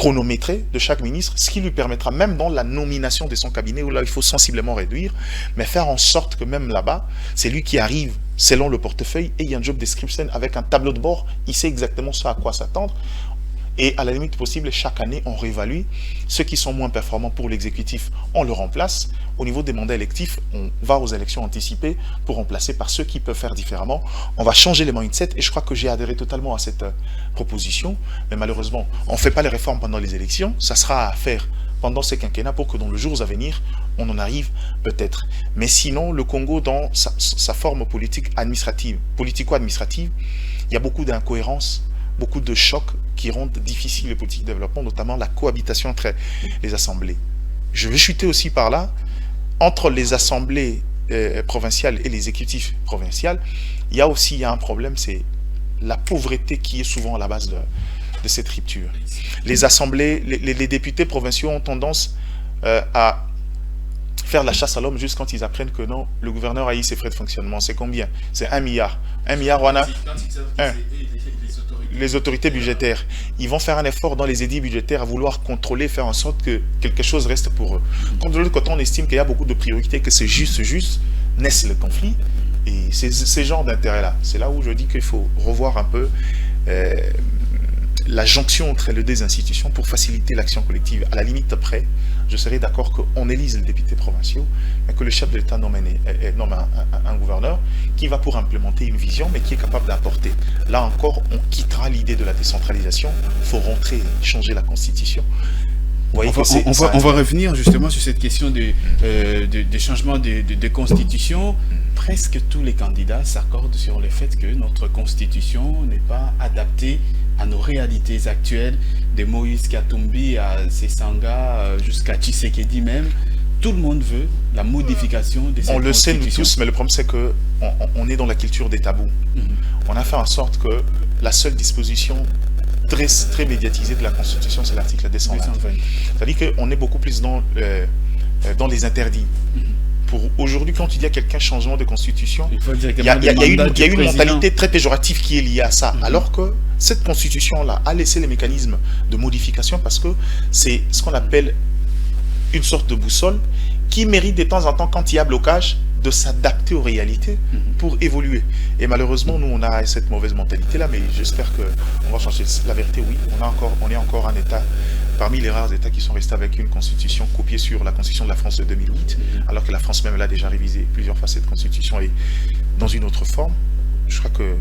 chronométré de chaque ministre, ce qui lui permettra même dans la nomination de son cabinet, où là il faut sensiblement réduire, mais faire en sorte que même là-bas, c'est lui qui arrive selon le portefeuille et il y a un job description avec un tableau de bord, il sait exactement ce à quoi s'attendre. Et à la limite possible, chaque année, on réévalue. Ceux qui sont moins performants pour l'exécutif, on le remplace. Au niveau des mandats électifs, on va aux élections anticipées pour remplacer par ceux qui peuvent faire différemment. On va changer les mindset et je crois que j'ai adhéré totalement à cette proposition. Mais malheureusement, on ne fait pas les réformes pendant les élections. Ça sera à faire pendant ces quinquennats pour que dans les jours à venir, on en arrive peut-être. Mais sinon, le Congo, dans sa forme politique administrative, politico-administrative, il y a beaucoup d'incohérences, beaucoup de chocs qui rendent difficile les politiques de développement, notamment la cohabitation entre les assemblées. Je vais chuter aussi par là, entre les assemblées provinciales et les exécutifs provinciaux, il y a aussi un problème, c'est la pauvreté qui est souvent à la base de cette rupture. Les assemblées, les députés provinciaux ont tendance à faire la chasse à l'homme juste quand ils apprennent que non, le gouverneur a eu ses frais de fonctionnement. C'est combien? C'est 1 milliard. 1 milliard, on a les autorités budgétaires. Ils vont faire un effort dans les édits budgétaires à vouloir contrôler, faire en sorte que quelque chose reste pour eux. Quand de l'autre côté, on estime qu'il y a beaucoup de priorités, que c'est juste, naissent le conflit. Et c'est ce genre d'intérêt-là. C'est là où je dis qu'il faut revoir un peu la jonction entre les deux institutions pour faciliter l'action collective. À la limite, après, je serais d'accord qu'on élise les députés provinciaux, mais que le chef de l'État nomme un gouverneur qui va pour implémenter une vision, mais qui est capable d'apporter. Là encore, on quittera l'idée de la décentralisation. Il faut rentrer et changer la Constitution. On va revenir justement sur cette question de changement de constitution. Presque tous les candidats s'accordent sur le fait que notre constitution n'est pas adaptée à nos réalités actuelles, de Moïse Katumbi à Sesanga jusqu'à Tshisekedi même. Tout le monde veut la modification de cette constitution. On le sait nous tous, mais le problème c'est qu'on est dans la culture des tabous. On a fait en sorte que la seule disposition très médiatisée de la Constitution, c'est l'article 220. C'est-à-dire qu'on est beaucoup plus dans les interdits. Aujourd'hui, quand il y a quelqu'un changement de constitution, il y a une mentalité très péjorative qui est liée à ça. Alors que cette constitution-là a laissé les mécanismes de modification parce que c'est ce qu'on appelle une sorte de boussole qui mérite de temps en temps, quand il y a blocage, de s'adapter aux réalités pour évoluer. Et malheureusement, nous, on a cette mauvaise mentalité-là, mais j'espère qu'on va changer. La vérité, oui, on est encore un État, parmi les rares États qui sont restés avec une constitution copiée sur la constitution de la France de 2008, alors que la France même l'a déjà révisé plusieurs fois cette constitution et dans une autre forme. Je crois que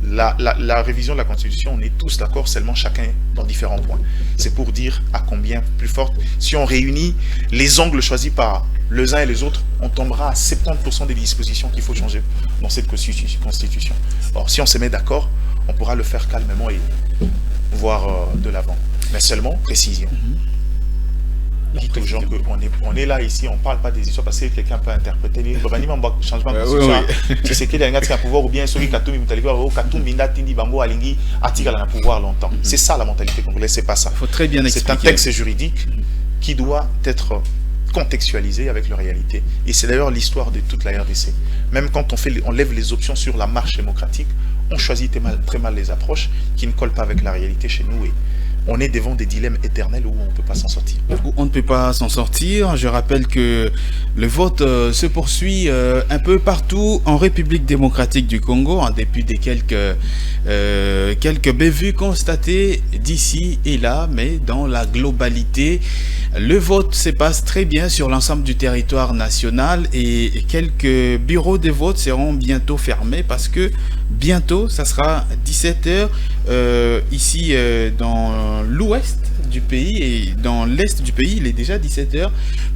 la révision de la Constitution, on est tous d'accord, seulement chacun dans différents points. C'est pour dire à combien plus forte. Si on réunit les angles choisis par les uns et les autres, on tombera à 70% des dispositions qu'il faut changer dans cette Constitution. Or, si on se met d'accord, on pourra le faire calmement et voir de l'avant. Mais seulement précision. Dites aux gens qu'on est là ici, on ne parle pas des histoires parce que quelqu'un peut interpréter les changement de constitution. C'est qu'il y a un pouvoir ou bien celui qui a tout pouvoir longtemps. C'est ça la mentalité congolaise, c'est pas ça. Faut très bien expliquer. C'est un texte juridique qui doit être contextualisé avec la réalité. Et c'est d'ailleurs l'histoire de toute la RDC. Même quand on lève les options sur la marche démocratique, on choisit très mal les approches qui ne collent pas avec la réalité chez nous. Et on est devant des dilemmes éternels où on ne peut pas s'en sortir. On ne peut pas s'en sortir. Je rappelle que le vote se poursuit un peu partout en République démocratique du Congo, en dépit des quelques bévues constatées d'ici et là, mais dans la globalité, le vote se passe très bien sur l'ensemble du territoire national et quelques bureaux de vote seront bientôt fermés parce que bientôt, ça sera 17h ici dans l'ouest du pays et dans l'est du pays, il est déjà 17h.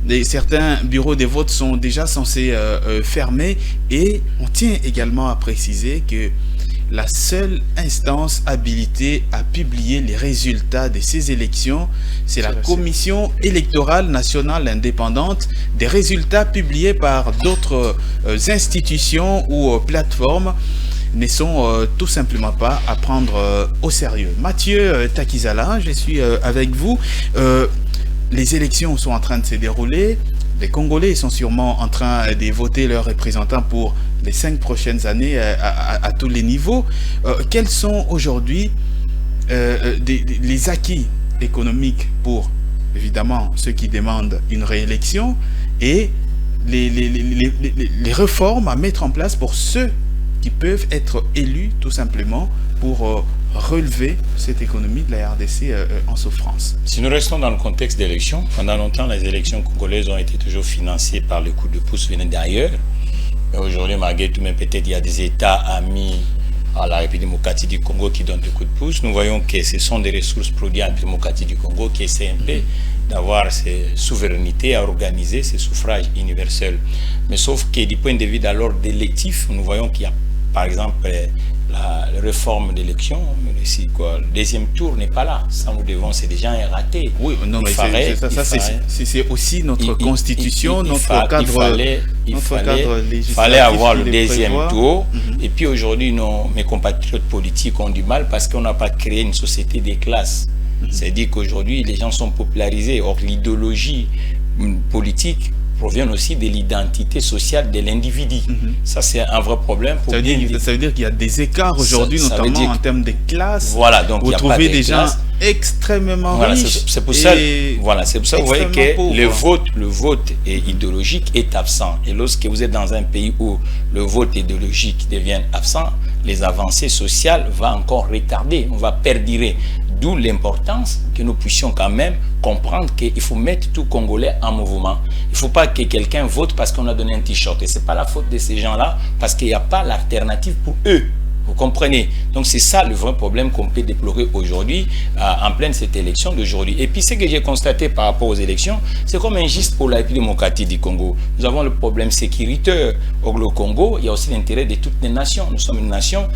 Et certains bureaux de vote sont déjà censés fermer et on tient également à préciser que la seule instance habilitée à publier les résultats de ces élections, c'est la Commission électorale nationale indépendante. Des résultats publiés par d'autres institutions ou plateformes ne sont tout simplement pas à prendre au sérieux. Mathieu Takizala, je suis avec vous. Les élections sont en train de se dérouler. Les Congolais sont sûrement en train de voter leurs représentants pour les 5 prochaines années à tous les niveaux. Quels sont aujourd'hui les acquis économique pour, évidemment, ceux qui demandent une réélection et les réformes à mettre en place pour ceux qui peuvent être élus tout simplement pour relever cette économie de la RDC en souffrance. Si nous restons dans le contexte d'élections, pendant longtemps les élections congolaises ont été toujours financées par le coup de pouce venant d'ailleurs. Mais aujourd'hui, malgré tout, même peut-être il y a des États amis à la République démocratique du Congo qui donnent des coups de pouce. Nous voyons que ce sont des ressources produites à la République démocratique du Congo qui essaient un peu d'avoir ses souverainetés à organiser ces suffrages universels. Mais sauf que du point de vue d'alors d'électif, nous voyons qu'il y a par exemple la réforme d'élection, le deuxième tour n'est pas là. Ça, nous devons, c'est déjà un raté. Oui, non, mais c'est aussi notre constitution, notre cadre. Il fallait avoir le deuxième tour. Et puis aujourd'hui, mes compatriotes politiques ont du mal parce qu'on n'a pas créé une société des classes. C'est-à-dire qu'aujourd'hui, les gens sont popularisés. Or, l'idéologie politique provient aussi de l'identité sociale de l'individu. Ça, c'est un vrai problème. Ça veut dire qu'il y a des écarts aujourd'hui, notamment en termes de classes. Voilà, donc vous trouvez des gens extrêmement riches. C'est pour ça, c'est pour ça que vous voyez que le vote idéologique est absent. Et lorsque vous êtes dans un pays où le vote idéologique devient absent, les avancées sociales vont encore retarder, on va perdurer. D'où l'importance que nous puissions quand même comprendre qu'il faut mettre tout Congolais en mouvement. Il ne faut pas que quelqu'un vote parce qu'on a donné un t-shirt. Et ce n'est pas la faute de ces gens-là parce qu'il n'y a pas l'alternative pour eux. Vous comprenez? Donc c'est ça le vrai problème qu'on peut déplorer aujourd'hui en pleine cette élection d'aujourd'hui. Et puis ce que j'ai constaté par rapport aux élections, c'est comme un geste pour la République démocratique du Congo. Nous avons le problème sécuritaire au Congo. Il y a aussi l'intérêt de toutes les nations. Nous sommes une nation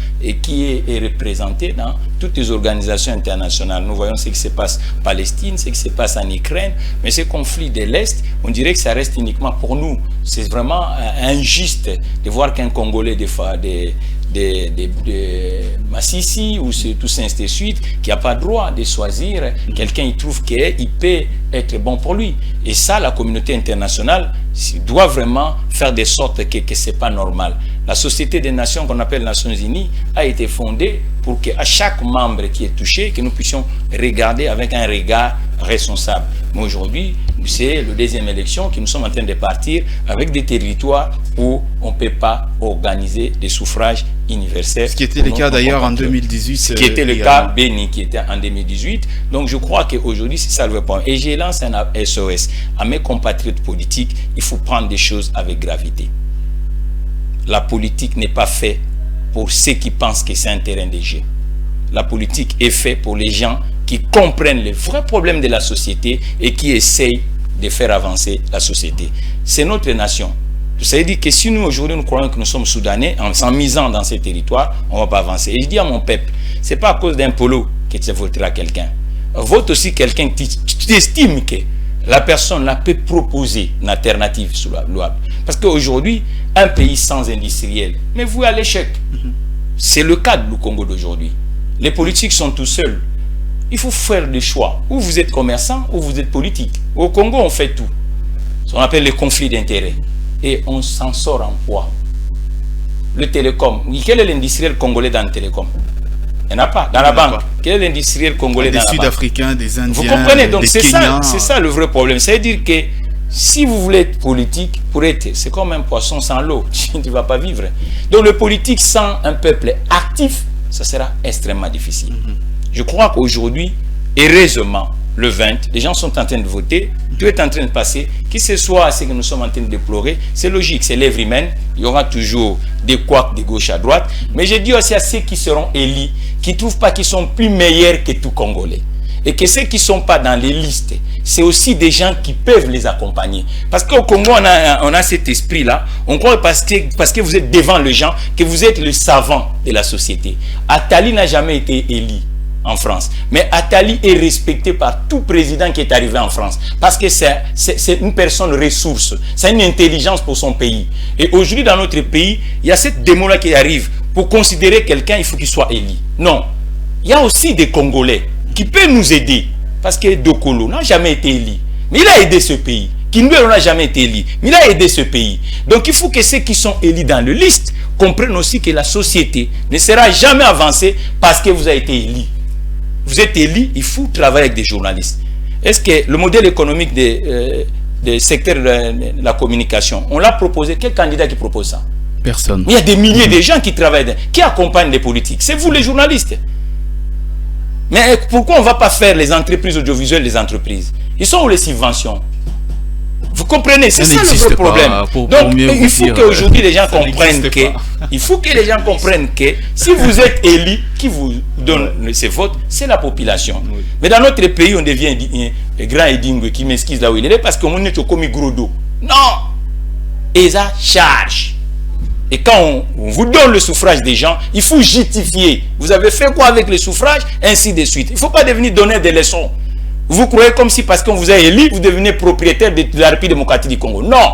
qui est représentée dans toutes les organisations internationales. Nous voyons ce qui se passe en Palestine, ce qui se passe en Ukraine. Mais ce conflit de l'Est, on dirait que ça reste uniquement pour nous. C'est vraiment injuste de voir qu'un Congolais des Massissi ou tout ça, ainsi de suite, qui n'a pas le droit de choisir quelqu'un, il trouve qu'il peut être bon pour lui. Et ça, la communauté internationale doit vraiment faire de sorte que ce n'est pas normal. La Société des Nations, qu'on appelle Nations Unies, a été fondée pour qu'à chaque membre qui est touché, que nous puissions regarder avec un regard responsable. Mais aujourd'hui, c'est la deuxième élection que nous sommes en train de partir avec des territoires où on ne peut pas organiser des suffrages universels. Ce qui était le cas d'ailleurs en 2018. Ce qui était le cas Béni, qui était en 2018. Donc je crois qu'aujourd'hui, c'est ça le point. Et j'ai lancé un SOS à mes compatriotes politiques. Il faut prendre des choses avec gravité. La politique n'est pas faite pour ceux qui pensent que c'est un terrain de jeu. La politique est faite pour les gens qui comprennent les vrais problèmes de la société et qui essayent de faire avancer la société. C'est notre nation. Ça veut dire que si nous aujourd'hui nous croyons que nous sommes soudanais, en s'en misant dans ces territoires, on ne va pas avancer. Et je dis à mon peuple, ce n'est pas à cause d'un polo que tu voteras quelqu'un. Vote aussi quelqu'un qui t'estime que la personne là peut proposer une alternative louable. Parce qu'aujourd'hui, un pays sans industriel, mais vous à l'échec. C'est le cas du Congo d'aujourd'hui. Les politiques sont tout seuls. Il faut faire des choix. Ou vous êtes commerçant, ou vous êtes politique. Au Congo, on fait tout. On appelle les conflits d'intérêts. Et on s'en sort en quoi? Le télécom. Quel est l'industriel congolais dans le télécom? Il n'y en a pas. Dans la banque, quel est l'industriel congolais dans la banque? Des Sud-Africains, des Indiens, vous comprenez? Donc c'est Kenyans. ça le vrai problème. C'est-à-dire que si vous voulez être politique, c'est comme un poisson sans l'eau. Tu ne vas pas vivre. Donc le politique sans un peuple actif, ça sera extrêmement difficile. Je crois qu'aujourd'hui, heureusement, le 20, les gens sont en train de voter, tout est en train de passer, que ce soit ce que nous sommes en train de déplorer, c'est logique, c'est l'œuvre humaine, il y aura toujours des couacs de gauche à droite, mais je dis aussi à ceux qui seront élus, qui ne trouvent pas qu'ils sont plus meilleurs que tout Congolais, et que ceux qui ne sont pas dans les listes, c'est aussi des gens qui peuvent les accompagner. Parce qu'au Congo, on a cet esprit-là, on croit parce que vous êtes devant les gens, que vous êtes le savant de la société. Attali n'a jamais été élu en France. Mais Attali est respecté par tout président qui est arrivé en France. Parce que c'est une personne ressource. C'est une intelligence pour son pays. Et aujourd'hui, dans notre pays, il y a cette démo-là qui arrive. Pour considérer quelqu'un, il faut qu'il soit élu. Non. Il y a aussi des Congolais qui peuvent nous aider. Parce que Dokolo n'a jamais été élu. Mais il a aidé ce pays. Kinduelo n'a jamais été élu. Mais il a aidé ce pays. Donc il faut que ceux qui sont élus dans le liste comprennent aussi que la société ne sera jamais avancée parce que vous avez été élu. vous êtes élu, il faut travailler avec des journalistes. Est-ce que le modèle économique des secteurs de la communication, on l'a proposé? Quel candidat qui propose ça? Personne. Il y a des milliers de gens qui travaillent, qui accompagnent les politiques. C'est vous les journalistes. Mais pourquoi on ne va pas faire les entreprises audiovisuelles des entreprises? Ils sont où les subventions? Vous comprenez? C'est ça le vrai problème. Donc, il faut qu'aujourd'hui les gens comprennent que... Il faut que les gens comprennent que si vous êtes élu, qui vous donne ses votes, c'est la population. Oui. Mais dans notre pays, on devient grand et dingue qui m'excuse là où il est parce qu'on est comme gros dos. Non! Et ça charge. Et quand on vous donne le suffrage des gens, il faut justifier. Vous avez fait quoi avec le suffrage? Ainsi de suite. Il ne faut pas devenir donner des leçons. Vous croyez comme si parce qu'on vous a élu, vous devenez propriétaire de la République démocratique du Congo. Non.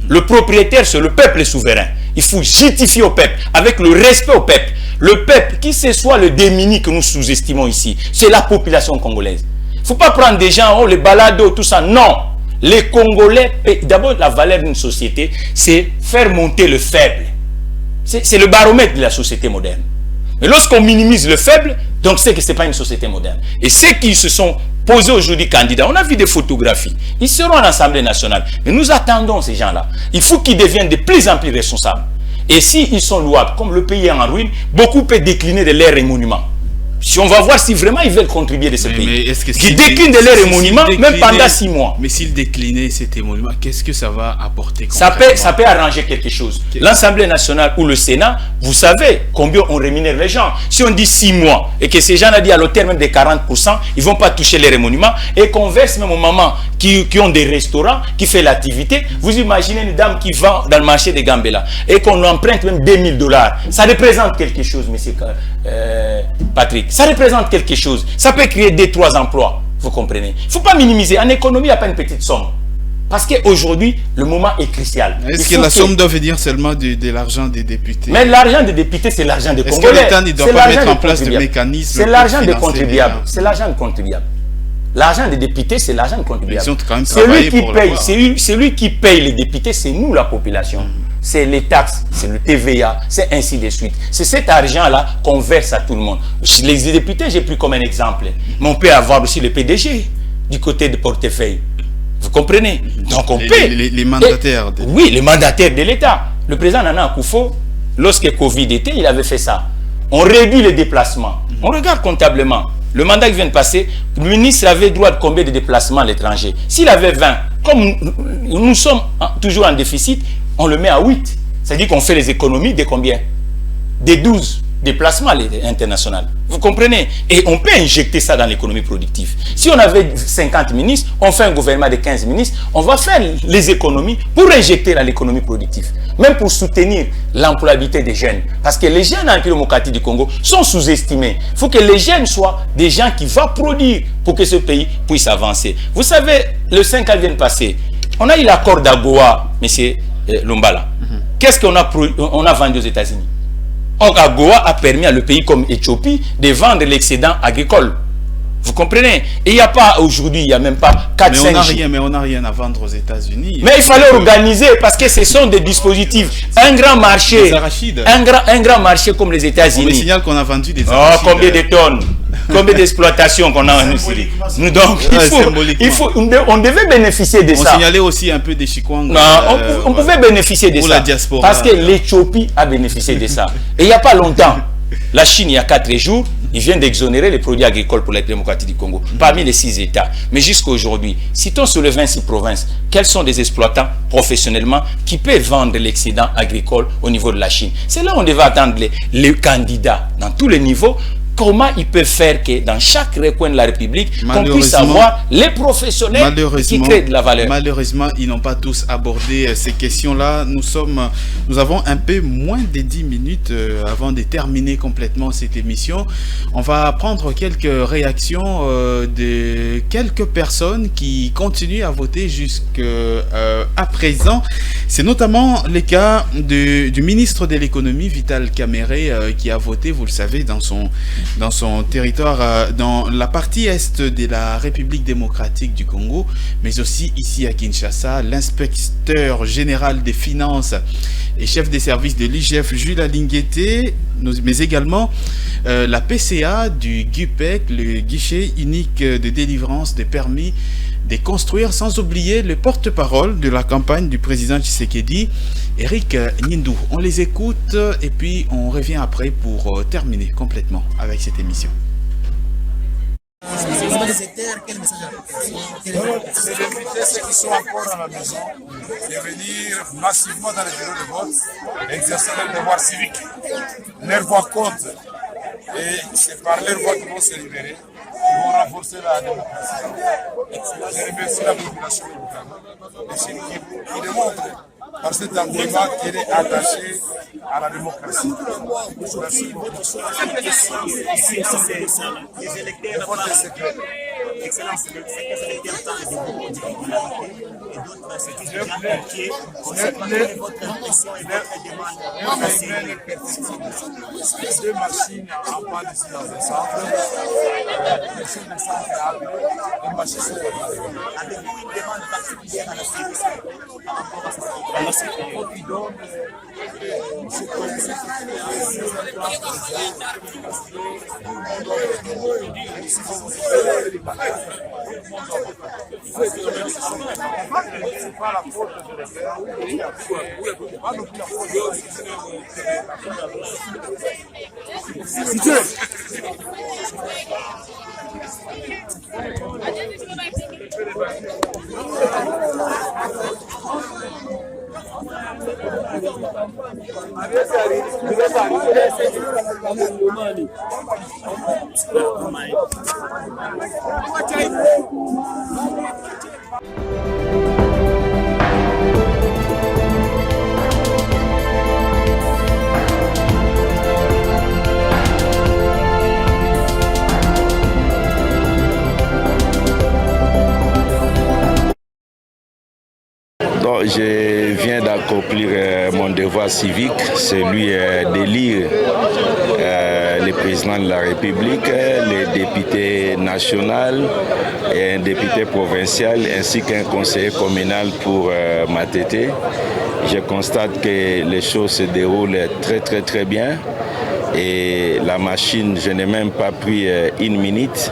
Le propriétaire, c'est le peuple souverain. Il faut justifier au peuple, avec le respect au peuple. Le peuple, qui ce soit le démuni que nous sous-estimons ici, c'est la population congolaise. Il ne faut pas prendre des gens, oh, les balados, tout ça. Non. Les Congolais, d'abord, la valeur d'une société, c'est faire monter le faible. C'est le baromètre de la société moderne. Mais lorsqu'on minimise le faible, donc c'est que ce n'est pas une société moderne. Et ceux qui se sont posés aujourd'hui candidats, on a vu des photographies, ils seront à l'Assemblée nationale. Mais nous attendons ces gens-là. Il faut qu'ils deviennent de plus en plus responsables. Et s'ils sont louables, comme le pays est en ruine, beaucoup peuvent décliner de l'air et monuments. Si on va voir si vraiment ils veulent contribuer de ce pays. Qui déclinent de l'air et monuments, même pendant 6 mois. Mais s'ils déclinaient ces émoluments, qu'est-ce que ça va apporter? Ça peut arranger quelque chose. L'Assemblée nationale ou le Sénat, vous savez combien on rémunère les gens. Si on dit 6 mois et que ces gens ont dit à l'auteur même de 40%, ils ne vont pas toucher les émoluments et qu'on verse même aux mamans qui ont des restaurants, qui fait l'activité. Vous imaginez une dame qui vend dans le marché de Gambela et qu'on emprunte même $2000. Ça représente quelque chose, monsieur Patrick. Ça représente quelque chose. Ça peut créer 2-3 emplois. Vous comprenez? Il ne faut pas minimiser. En économie, il n'y a pas une petite somme. Parce qu'aujourd'hui, le moment est crucial. Est-ce que la somme doit venir seulement de l'argent des députés? Mais l'argent des députés, c'est l'argent des Congolais. Est-ce que l'État ne doit pas mettre en place des mécanismes? C'est l'argent des contribuables. C'est l'argent des contribuables. L'argent des députés, c'est l'argent des contribuables. Ils ont quand même travaillé pour le voir. C'est lui qui paye les députés, c'est nous la population. C'est les taxes, c'est le TVA, c'est ainsi de suite. C'est cet argent-là qu'on verse à tout le monde. Les députés, j'ai pris comme un exemple. Mais on peut avoir aussi le PDG du côté de portefeuille. Vous comprenez? Donc on paie. Les mandataires. Oui, les mandataires de l'État. Le président Nana Akufo, lorsque Covid était, il avait fait ça. On réduit les déplacements. On regarde comptablement. Le mandat qui vient de passer, le ministre avait droit de combien de déplacements à l'étranger? S'il avait 20, comme nous sommes toujours en déficit, on le met à 8. C'est-à-dire qu'on fait les économies de combien? Des 12 déplacements internationaux. Vous comprenez? Et on peut injecter ça dans l'économie productive. Si on avait 50 ministres, on fait un gouvernement de 15 ministres, on va faire les économies pour injecter dans l'économie productive. Même pour soutenir l'employabilité des jeunes. Parce que les jeunes en République démocratique du Congo sont sous-estimés. Il faut que les jeunes soient des gens qui vont produire pour que ce pays puisse avancer. Vous savez, le 5 ans vient de passer. On a eu l'accord d'Agoa, M. Lumbala. Qu'est-ce qu'on a vendu aux États-Unis? AGOA a permis à le pays comme Éthiopie de vendre l'excédent agricole. Vous comprenez? Et il n'y a pas aujourd'hui, il n'y a même pas 4-5 Mais on n'a rien à vendre aux États-Unis. Mais il fallait organiser parce que ce sont des dispositifs. Un grand marché. Un grand marché comme les États-Unis. On me signale qu'on a vendu des arachides. Oh, combien de tonnes? Combien d'exploitations qu'on a en Syrie? Donc, on devait bénéficier de ça. On signalait aussi un peu des Chikwang. Non, on pouvait bénéficier de ça. La diaspora, parce que l'Éthiopie a bénéficié de ça. Et il n'y a pas longtemps, la Chine, il y a 4 jours, ils viennent d'exonérer les produits agricoles pour la démocratie du Congo, parmi les 6 États. Mais jusqu'à aujourd'hui, citons sur les 26 provinces, quels sont des exploitants professionnellement qui peuvent vendre l'excédent agricole au niveau de la Chine? C'est là où on devait attendre les candidats dans tous les niveaux. Comment ils peuvent faire que dans chaque recoin de la République, qu'on puisse avoir les professionnels qui créent de la valeur? Malheureusement, ils n'ont pas tous abordé ces questions-là. Nous avons un peu moins de 10 minutes avant de terminer complètement cette émission. On va prendre quelques réactions de quelques personnes qui continuent à voter jusqu'à présent. C'est notamment le cas du ministre de l'économie, Vital Kamerhe, qui a voté, vous le savez, dans son dans son territoire, dans la partie est de la République démocratique du Congo, mais aussi ici à Kinshasa. L'inspecteur général des finances et chef des services de l'IGF, Jules Alinguete, mais également la PCA du GUPEC, le guichet unique de délivrance des permis de construire, sans oublier le porte-parole de la campagne du président Tshisekedi, Eric Nindou. On les écoute et puis on revient après pour terminer complètement avec cette émission. C'est d'inviter ceux qui sont encore à la maison de venir massivement dans les bureaux de vote, exercer leur devoir civique. Leur voix compte et c'est par leur voix qu'ils vont se libérer, ils vont renforcer la démocratie. Je remercie la population de Bukavu et ceux qui démontrent par cet engouement qu'elle est attachée à la démocratie. Merci beaucoup. Les électeurs Excellence, les électeurs tentent de beaucoup de popularité et d'autres c'est toujours bien inquiet. C'est votre impression et votre demande. Les deux machines en panne ici dans un centre. Le chef de centre a appelé, les machines sont réparées. Avez-vous une demande particulière à la sécurité par rapport à ça? À la sécurité qui donne ce c'est pas la faute de l'État. Je viens d'accomplir mon devoir civique, celui d'élire le président de la République, les députés nationaux et un député provincial ainsi qu'un conseiller communal pour Matete. Je constate que les choses se déroulent très bien et la machine, je n'ai même pas pris une minute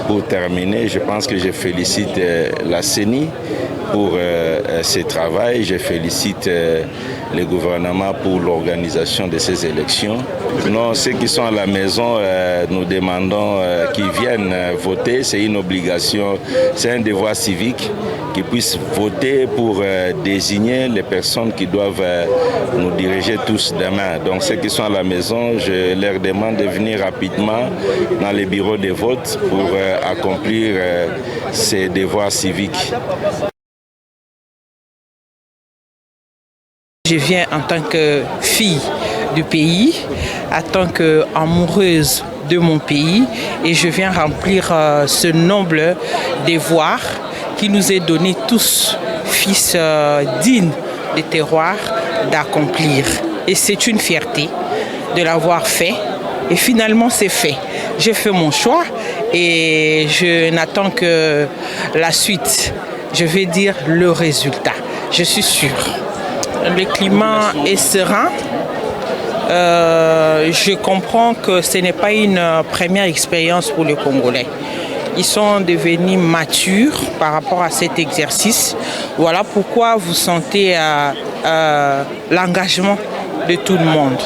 pour terminer. Je pense que je félicite la CENI pour ce travail. Je félicite le gouvernement pour l'organisation de ces élections. Non, ceux qui sont à la maison, nous demandons qu'ils viennent voter. C'est une obligation, c'est un devoir civique qu'ils puissent voter pour désigner les personnes qui doivent nous diriger tous demain. Donc ceux qui sont à la maison, je leur demande de venir rapidement dans les bureaux de vote pour accomplir ces devoirs civiques. Je viens en tant que fille du pays, en tant qu'amoureuse de mon pays et je viens remplir ce noble devoir qui nous est donné tous, fils dignes des terroirs, d'accomplir. Et c'est une fierté de l'avoir fait et finalement c'est fait. J'ai fait mon choix et je n'attends que la suite, je vais dire le résultat, je suis sûre. Le climat est serein. Je comprends que ce n'est pas une première expérience pour les Congolais. Ils sont devenus matures par rapport à cet exercice. Voilà pourquoi vous sentez l'engagement de tout le monde.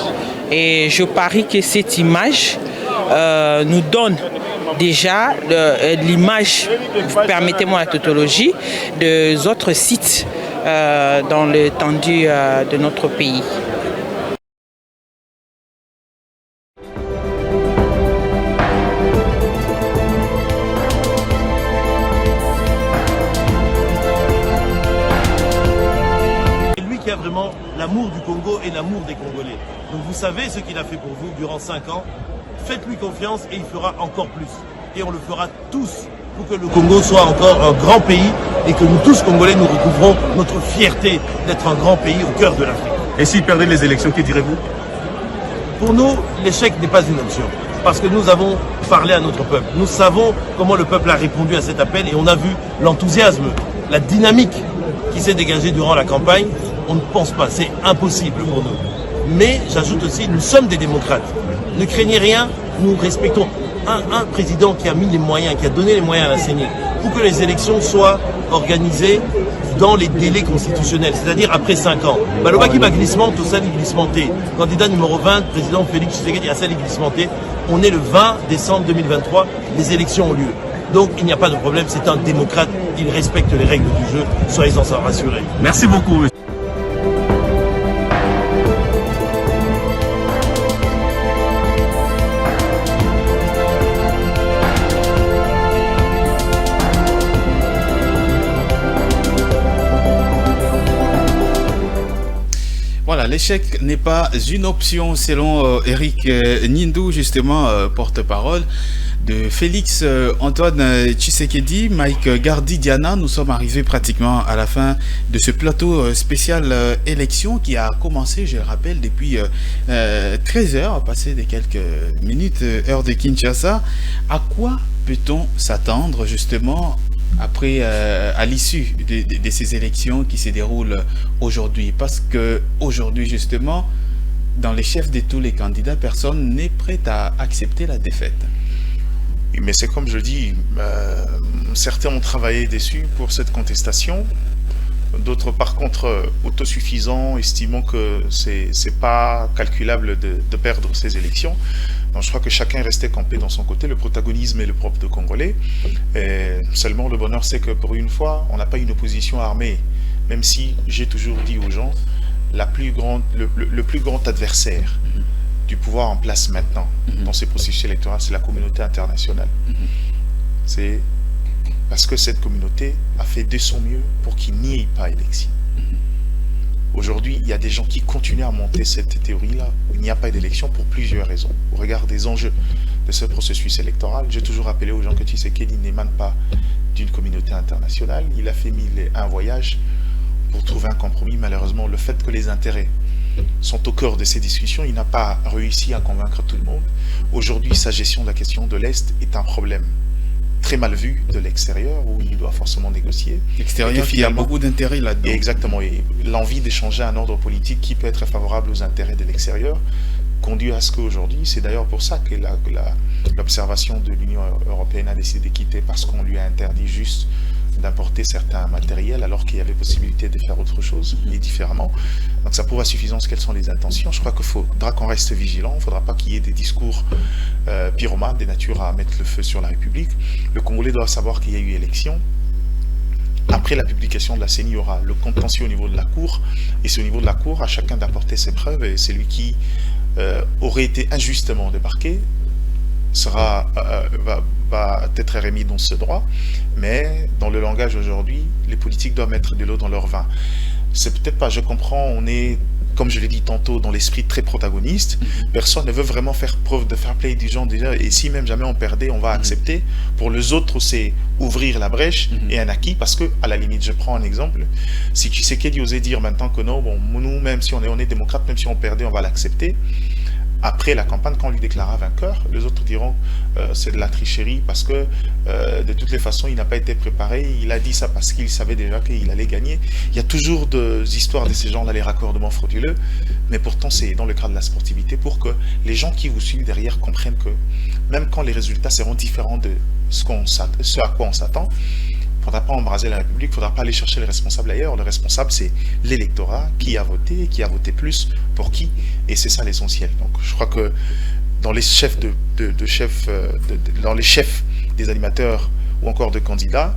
Et je parie que cette image nous donne déjà l'image, permettez-moi la tautologie, des autres sites dans l'étendue de notre pays. C'est lui qui a vraiment l'amour du Congo et l'amour des Congolais. Donc vous savez ce qu'il a fait pour vous durant 5 ans. Faites-lui confiance et il fera encore plus. Et on le fera tous pour que le Congo soit encore un grand pays et que nous tous Congolais nous recouvrons notre fierté d'être un grand pays au cœur de l'Afrique. Et s'il perdait les élections, que direz-vous? Pour nous, l'échec n'est pas une option. parce que nous avons parlé à notre peuple. Nous savons comment le peuple a répondu à cet appel et on a vu l'enthousiasme, la dynamique qui s'est dégagée durant la campagne. On ne pense pas, c'est impossible pour nous. Mais j'ajoute aussi, nous sommes des démocrates. Ne craignez rien, nous respectons un président qui a mis les moyens, qui a donné les moyens à la CENI pour que les élections soient organisées dans les délais constitutionnels, c'est-à-dire après 5 ans. Balobaki va glissement, tout ça glissementé. Candidat numéro 20, président Félix Tshisekedi a ça glissementé. On est le 20 décembre 2023, les élections ont lieu. Donc il n'y a pas de problème, c'est un démocrate, il respecte les règles du jeu, soyez-en rassurés. Merci beaucoup. Voilà, l'échec n'est pas une option selon Eric Nindou, justement porte-parole de Félix Antoine Tshisekedi. Mike Gardi Diana, nous sommes arrivés pratiquement à la fin de ce plateau spécial élection qui a commencé, je le rappelle, depuis 13 heures, passé de quelques minutes, heure de Kinshasa. À quoi peut-on s'attendre justement après, à l'issue de ces élections qui se déroulent aujourd'hui? Parce que aujourd'hui justement, dans les chefs de tous les candidats, personne n'est prêt à accepter la défaite. Mais c'est comme je dis, certains ont travaillé dessus pour cette contestation, d'autres par contre autosuffisants, estimant que c'est pas calculable de perdre ces élections. Donc je crois que chacun est resté campé dans son côté, le protagonisme est le propre de Congolais. Et seulement le bonheur c'est que pour une fois, on n'a pas une opposition armée, même si j'ai toujours dit aux gens, le plus grand adversaire du pouvoir en place maintenant, dans ces processus électoraux, c'est la communauté internationale. C'est parce que cette communauté a fait de son mieux pour qu'il n'y ait pas élection. Aujourd'hui, il y a des gens qui continuent à monter cette théorie-là, où il n'y a pas d'élection pour plusieurs raisons. Au regard des enjeux de ce processus électoral, j'ai toujours rappelé aux gens que Tshisekedi n'émane pas d'une communauté internationale. Il a fait 1001 voyages pour trouver un compromis. Malheureusement, le fait que les intérêts sont au cœur de ces discussions, il n'a pas réussi à convaincre tout le monde. Aujourd'hui, sa gestion de la question de l'Est est un problème très mal vu de l'extérieur, où il doit forcément négocier. L'extérieur, il y a beaucoup d'intérêts là-dedans. Exactement, et l'envie d'échanger un ordre politique qui peut être favorable aux intérêts de l'extérieur conduit à ce qu'aujourd'hui, c'est d'ailleurs pour ça que l'observation de l'Union européenne a décidé de quitter, parce qu'on lui a interdit juste d'importer certains matériels alors qu'il y avait possibilité de faire autre chose et différemment. Donc ça prouve à suffisance quelles sont les intentions. Je crois qu'il faudra qu'on reste vigilant, il ne faudra pas qu'il y ait des discours pyromanes, des natures à mettre le feu sur la République. Le Congolais doit savoir qu'il y a eu élection. Après la publication de la CENI, il y aura le contentieux au niveau de la Cour, et c'est au niveau de la Cour à chacun d'apporter ses preuves, et celui qui aurait été injustement débarqué va être remis dans ce droit, mais dans le langage aujourd'hui, les politiques doivent mettre de l'eau dans leur vin. C'est peut-être pas, je comprends, on est, comme je l'ai dit tantôt, dans l'esprit très protagoniste. Personne ne veut vraiment faire preuve de fair play du genre déjà, et si même jamais on perdait, on va accepter. Pour les autres, c'est ouvrir la brèche et un acquis, parce que, à la limite, je prends un exemple, si Tshisekedi osait dire maintenant que non, bon, nous, même si on est démocrate, même si on perdait, on va l'accepter. Après la campagne, quand on lui déclara vainqueur, les autres diront c'est de la tricherie parce que de toutes les façons, il n'a pas été préparé. Il a dit ça parce qu'il savait déjà qu'il allait gagner. Il y a toujours des histoires de ces gens-là, les raccordements frauduleux, mais pourtant c'est dans le cadre de la sportivité pour que les gens qui vous suivent derrière comprennent que même quand les résultats seront différents de ce à quoi on s'attend, il ne faudra pas embraser la République, il ne faudra pas aller chercher les responsables ailleurs. Le responsable, c'est l'électorat, qui a plus pour qui, et c'est ça l'essentiel. Donc je crois que dans les chefs dans les chefs des animateurs ou encore de candidats,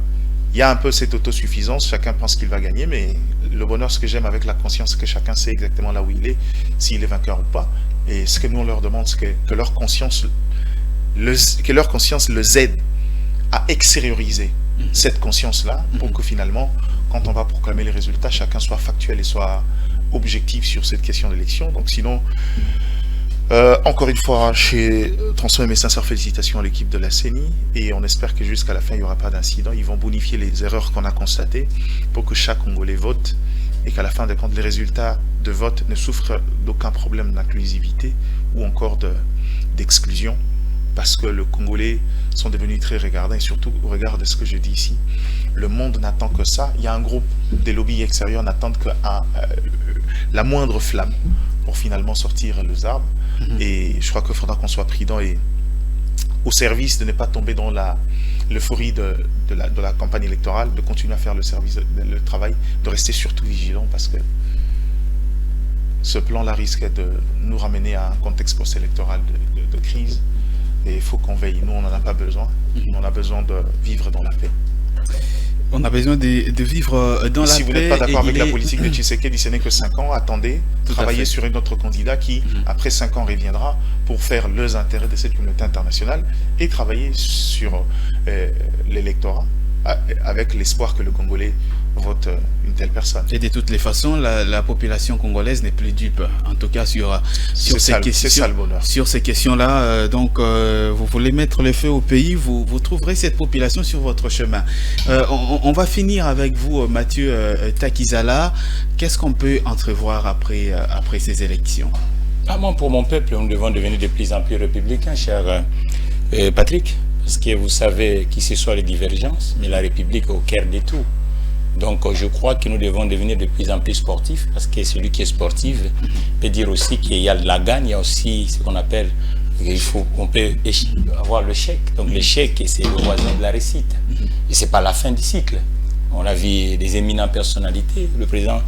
il y a un peu cette autosuffisance, chacun pense qu'il va gagner, mais le bonheur, ce que j'aime avec la conscience, c'est que chacun sait exactement là où il est, s'il est vainqueur ou pas. Et ce que nous on leur demande, c'est que leur conscience les aide à extérioriser cette conscience-là, pour que finalement, quand on va proclamer les résultats, chacun soit factuel et soit objectif sur cette question d'élection. Donc sinon, encore une fois, je transmets mes sincères félicitations à l'équipe de la CENI, et on espère que jusqu'à la fin, il n'y aura pas d'incident. Ils vont bonifier les erreurs qu'on a constatées pour que chaque Congolais vote, et qu'à la fin de compte, les résultats de vote ne souffrent d'aucun problème d'inclusivité ou encore d'exclusion parce que les Congolais sont devenus très regardants, et surtout au regard de ce que je dis ici. Le monde n'attend que ça. Il y a un groupe des lobbies extérieurs n'attendent que la moindre flamme pour finalement sortir les armes. Et je crois qu'il faudra qu'on soit prudent et au service de ne pas tomber dans l'euphorie de la campagne électorale, de continuer à faire le travail, de rester surtout vigilant, parce que ce plan-là risque de nous ramener à un contexte post-électoral de crise. Et il faut qu'on veille. Nous, on n'en a pas besoin. On a besoin de vivre dans la paix. On a besoin de vivre dans la paix. Si vous n'êtes pas d'accord avec la politique de Tshisekedi, ce n'est que 5 ans. Attendez, travaillez sur un autre candidat qui, après 5 ans, reviendra pour faire les intérêts de cette communauté internationale et travailler sur l'électorat avec l'espoir que le Congolais vote une telle personne. Et de toutes les façons, la population congolaise n'est plus dupe, en tout cas sur ces questions-là. Donc, vous voulez mettre le feu au pays, vous trouverez cette population sur votre chemin. On va finir avec vous, Mathieu Takizala. Qu'est-ce qu'on peut entrevoir après ces élections? Pour mon peuple, nous devons devenir de plus en plus républicains, cher Patrick, parce que vous savez qui ce soit les divergences, mais la République au cœur de tout. Donc je crois que nous devons devenir de plus en plus sportifs, parce que celui qui est sportif peut dire aussi qu'il y a de la gagne, il y a aussi ce qu'on appelle, on peut avoir le chèque. Donc le chèque, c'est le voisin de la réussite. Et ce n'est pas la fin du cycle. On a vu des éminentes personnalités, le président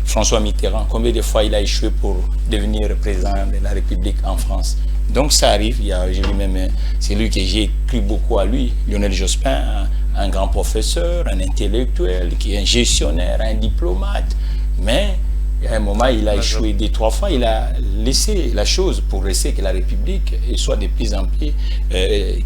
François Mitterrand, combien de fois il a échoué pour devenir président de la République en France. Donc ça arrive, j'ai vu même, c'est lui que j'ai cru beaucoup à lui, Lionel Jospin, un grand professeur, un intellectuel, qui est un gestionnaire, un diplomate, mais à un moment il a échoué 2-3 fois, il a laissé la chose pour laisser que la République soit de plus en plus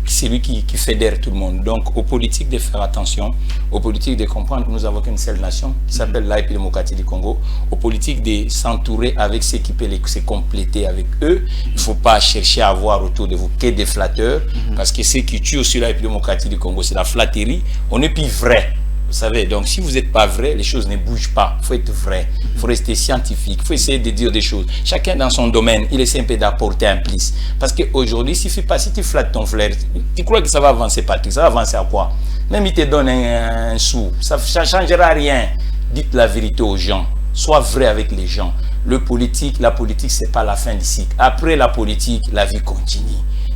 c'est lui qui fédère tout le monde. Donc aux politiques de faire attention, aux politiques de comprendre que nous avons qu'une seule nation qui s'appelle la République démocratique du Congo, aux politiques de s'entourer avec ceux qui peuvent se compléter avec eux. Il ne faut pas chercher à avoir autour de vous que des flatteurs, parce que ce qui tue aussi la République démocratique du Congo, c'est la flatterie. On n'est plus vrai. Vous savez, donc si vous n'êtes pas vrai, les choses ne bougent pas. Il faut être vrai, il faut rester scientifique, il faut essayer de dire des choses. Chacun dans son domaine, il essaie un peu d'apporter un plus. Parce qu'aujourd'hui, il ne suffit pas, si tu flattes ton frère, tu crois que ça va avancer, Patrick, ça va avancer à quoi? Même il te donne un sou, ça ne changera rien. Dites la vérité aux gens, sois vrai avec les gens. La politique, ce n'est pas la fin du cycle. Après la politique, la vie continue.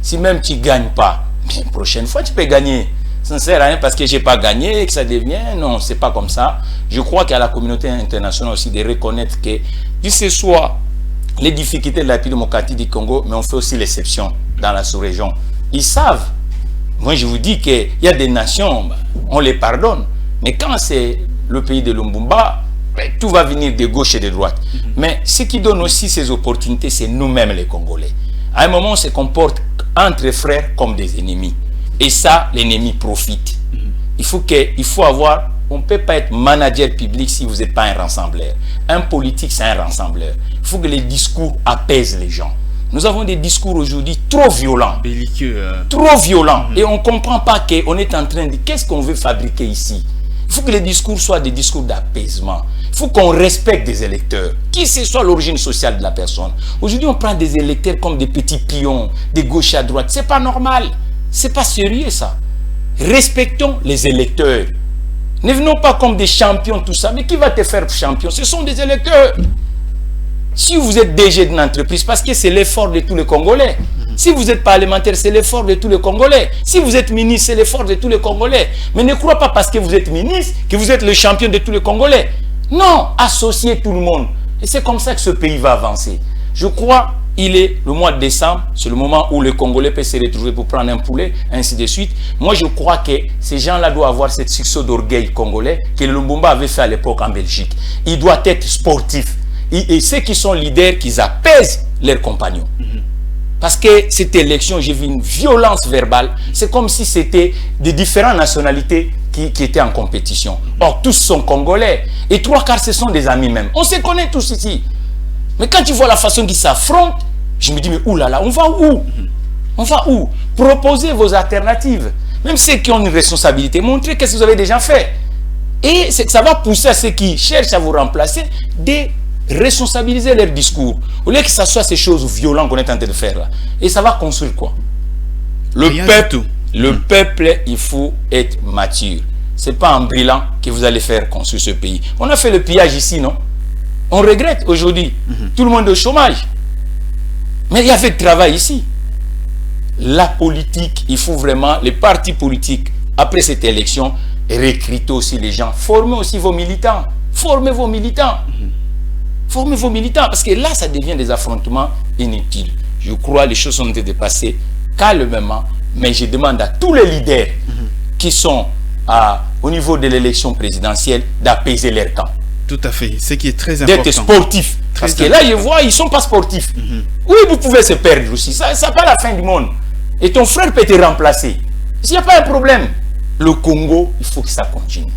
Si même tu ne gagnes pas, bien, prochaine fois, tu peux gagner. Ça ne sert à rien parce que je n'ai pas gagné, que ça devient. Non, ce n'est pas comme ça. Je crois qu'à la communauté internationale aussi de reconnaître que, que ce soit les difficultés de la République démocratique du Congo, mais on fait aussi l'exception dans la sous-région. Ils savent. Moi, je vous dis qu'il y a des nations, on les pardonne. Mais quand c'est le pays de Lumbumba, tout va venir de gauche et de droite. Mais ce qui donne aussi ces opportunités, c'est nous-mêmes les Congolais. À un moment, on se comporte entre frères comme des ennemis. Et ça, l'ennemi profite. Il faut avoir, on ne peut pas être manager public si vous n'êtes pas un rassembleur. Un politique, c'est un rassembleur. Il faut que les discours apaisent les gens. Nous avons des discours aujourd'hui trop violents. Belliqueux. Trop violents. Et on ne comprend pas qu'on est en train de... Qu'est-ce qu'on veut fabriquer ici? Il faut que les discours soient des discours d'apaisement. Il faut qu'on respecte des électeurs, qui que soit l'origine sociale de la personne. Aujourd'hui, on prend des électeurs comme des petits pions, de gauche à droite. Ce n'est pas normal. C'est pas sérieux ça. Respectons les électeurs. Ne venons pas comme des champions, tout ça. Mais qui va te faire champion? Ce sont des électeurs. Si vous êtes DG d'une entreprise, parce que c'est l'effort de tous les Congolais. Si vous êtes parlementaire, c'est l'effort de tous les Congolais. Si vous êtes ministre, c'est l'effort de tous les Congolais. Mais ne croyez pas parce que vous êtes ministre que vous êtes le champion de tous les Congolais. Non, associez tout le monde. Et c'est comme ça que ce pays va avancer. Je crois il est le mois de décembre, c'est le moment où les Congolais peuvent se retrouver pour prendre un poulet, ainsi de suite. Moi, je crois que ces gens-là doivent avoir cette succès d'orgueil congolais que le Lumumba avait fait à l'époque en Belgique. Il doit être sportif. Et ceux qui sont leaders, qu'ils apaisent leurs compagnons. Parce que cette élection, j'ai vu une violence verbale. C'est comme si c'était des différentes nationalités qui étaient en compétition. Or, tous sont Congolais. Et 3/4, ce sont des amis même. On se connaît tous ici. Mais quand tu vois la façon qu'ils s'affrontent, je me dis, mais oulala, on va où? On va où? Proposez vos alternatives. Même ceux qui ont une responsabilité, montrez qu'est-ce que vous avez déjà fait. Et ça va pousser à ceux qui cherchent à vous remplacer de responsabiliser leur discours. Au lieu que ça soit ces choses violentes qu'on est en train de faire là. Et ça va construire quoi? Le peuple, il faut être mature. Ce n'est pas en brillant que vous allez faire construire ce pays. On a fait le pillage ici, non? On regrette aujourd'hui. Tout le monde est au chômage. Mais il y avait de travail ici. La politique, il faut vraiment, les partis politiques, après cette élection, recruter aussi les gens. Formez aussi vos militants. Formez vos militants. Formez vos militants. Parce que là, ça devient des affrontements inutiles. Je crois que les choses ont été dépassées calmement. Mais je demande à tous les leaders qui sont au niveau de l'élection présidentielle d'apaiser leur camp. Tout à fait. Ce qui est très important. D'être sportif. Parce que là, je vois, ils ne sont pas sportifs. Oui, vous pouvez se perdre aussi. Ça n'est pas la fin du monde. Et ton frère peut te remplacer. S'il n'y a pas un problème. Le Congo, il faut que ça continue.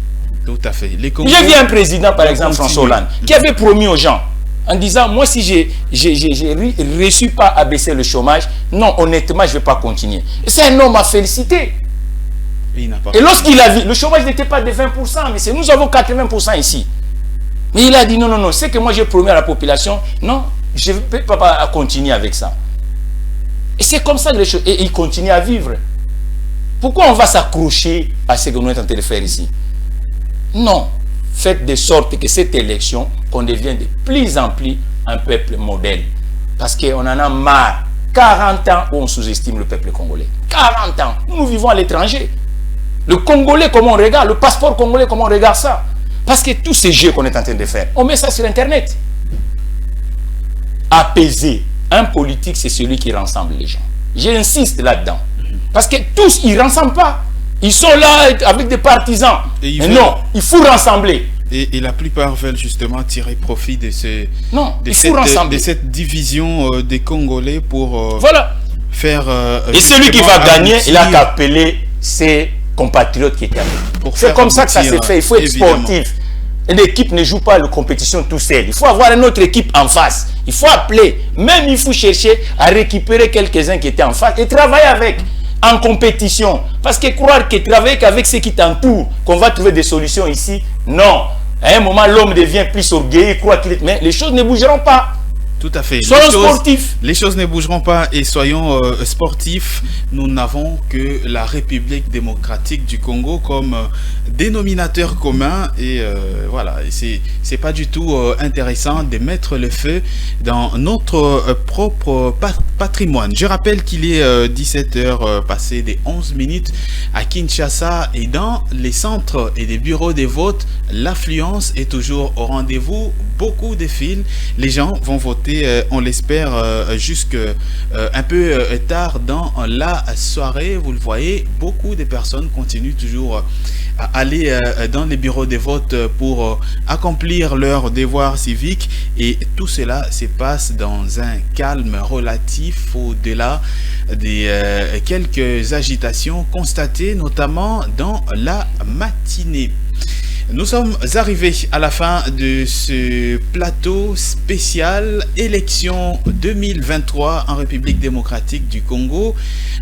Tout à fait. J'ai vu un président, par exemple, François Hollande, qui avait promis aux gens, en disant, moi, si j'ai reçu pas à baisser le chômage, non, honnêtement, je ne vais pas continuer. Et c'est un homme à féliciter. Et lorsqu'il a vu, le chômage n'était pas de 20%, mais nous avons 80% ici. Mais il a dit, non, non, non, c'est que moi j'ai promis à la population, non, je ne peux pas continuer avec ça. Et c'est comme ça que les choses, et il continue à vivre. Pourquoi on va s'accrocher à ce que nous sommes en train de faire ici? Non, faites de sorte que cette élection, qu'on devienne de plus en plus un peuple modèle. Parce qu'on en a marre. 40 ans où on sous-estime le peuple congolais. 40 ans. Nous vivons à l'étranger. Le Congolais, comment on regarde? Le passeport congolais, comment on regarde ça? Parce que tous ces jeux qu'on est en train de faire, on met ça sur Internet. Apaiser. Un politique, c'est celui qui rassemble les gens. J'insiste là-dedans. Parce que tous, ils ne rassemblent pas. Ils sont là avec des partisans. Mais non, il faut rassembler. Et la plupart veulent justement tirer profit de, cette division des Congolais pour faire... et celui qui va gagner, il a qu'à appeler ses compatriotes qui étaient avec. C'est comme ça que ça s'est fait. Il faut être sportif. Une équipe ne joue pas la compétition tout seul. Il faut avoir une autre équipe en face. Il faut appeler. Même il faut chercher à récupérer quelques-uns qui étaient en face et travailler avec. En compétition. Parce que croire que travailler avec ceux qui t'entourent, qu'on va trouver des solutions ici, non. À un moment, l'homme devient plus orgueilleux, il croit qu'il est... Mais les choses ne bougeront pas. Tout à fait. Soyons sportifs. Les choses ne bougeront pas et soyons sportifs. Nous n'avons que la République démocratique du Congo comme dénominateur commun. Et voilà, c'est pas du tout intéressant de mettre le feu dans notre propre patrimoine. Je rappelle qu'il est 17h passé des 11 minutes à Kinshasa et dans les centres et les bureaux des votes, l'affluence est toujours au rendez-vous. Beaucoup de files. Les gens vont voter, on l'espère, jusque un peu tard dans la soirée. Vous le voyez, beaucoup de personnes continuent toujours à aller dans les bureaux de vote pour accomplir leur devoir civique. Et tout cela se passe dans un calme relatif au-delà des quelques agitations constatées, notamment dans la matinée. Nous sommes arrivés à la fin de ce plateau spécial élection 2023 en République démocratique du Congo.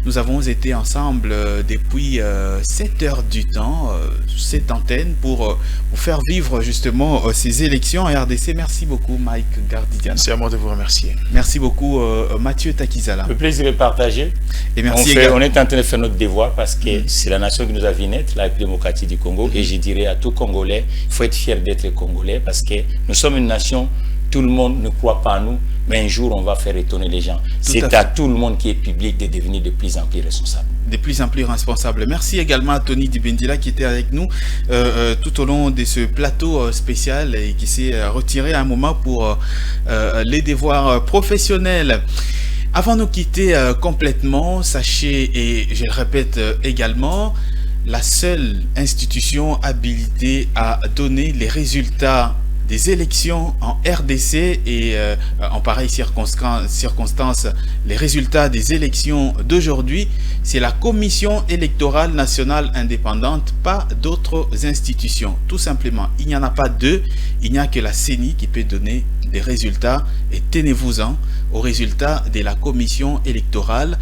Nous avons été ensemble depuis 7 heures du temps, cette antenne, pour vous faire vivre justement ces élections en RDC. Merci beaucoup Mike Gardidian. C'est à moi de vous remercier. Merci beaucoup Mathieu Takizala. Le plaisir est partagé. Et merci on est en train de faire notre devoir parce que c'est la nation qui nous a vu naître, la République démocratique du Congo. Et je dirais à tout Congolais, il faut être fier d'être Congolais parce que nous sommes une nation, tout le monde ne croit pas à nous, mais un jour on va faire étonner les gens. C'est à tout le monde qui est public de devenir de plus en plus responsable. De plus en plus responsable. Merci également à Tony Dibendila qui était avec nous tout au long de ce plateau spécial et qui s'est retiré à un moment pour les devoirs professionnels. Avant de nous quitter complètement, sachez, et je le répète également, la seule institution habilitée à donner les résultats des élections en RDC et en pareille circonstance, les résultats des élections d'aujourd'hui, c'est la Commission électorale nationale indépendante, pas d'autres institutions. Tout simplement, il n'y en a pas deux, il n'y a que la CENI qui peut donner des résultats et tenez-vous-en aux résultats de la commission électorale.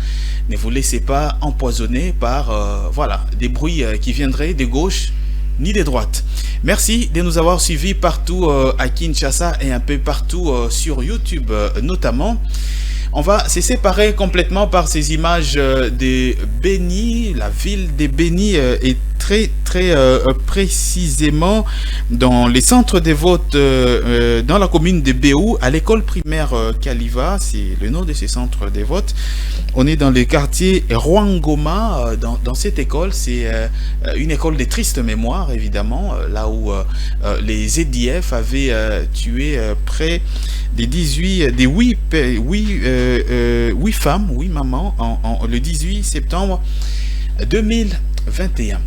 Ne vous laissez pas empoisonner par voilà, des bruits qui viendraient de gauche ni de droite. Merci de nous avoir suivis partout à Kinshasa et un peu partout sur YouTube notamment. On va se séparer complètement par ces images de Béni. La ville de Béni est très précisément dans les centres de vote dans la commune de Béou, à l'école primaire Kaliva, c'est le nom de ces centres de vote. On est dans le quartier Rwangoma. Dans cette école, c'est une école de triste mémoire, évidemment, là où les EDF avaient tué près des 8 femmes, 8 mamans, le 18 septembre 2021.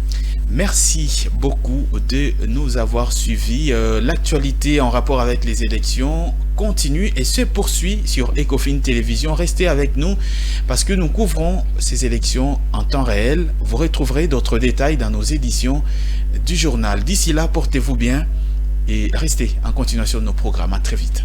Merci beaucoup de nous avoir suivis. L'actualité en rapport avec les élections continue et se poursuit sur Ecofin Télévision. Restez avec nous parce que nous couvrons ces élections en temps réel. Vous retrouverez d'autres détails dans nos éditions du journal. D'ici là, portez-vous bien et restez en continuation de nos programmes. À très vite.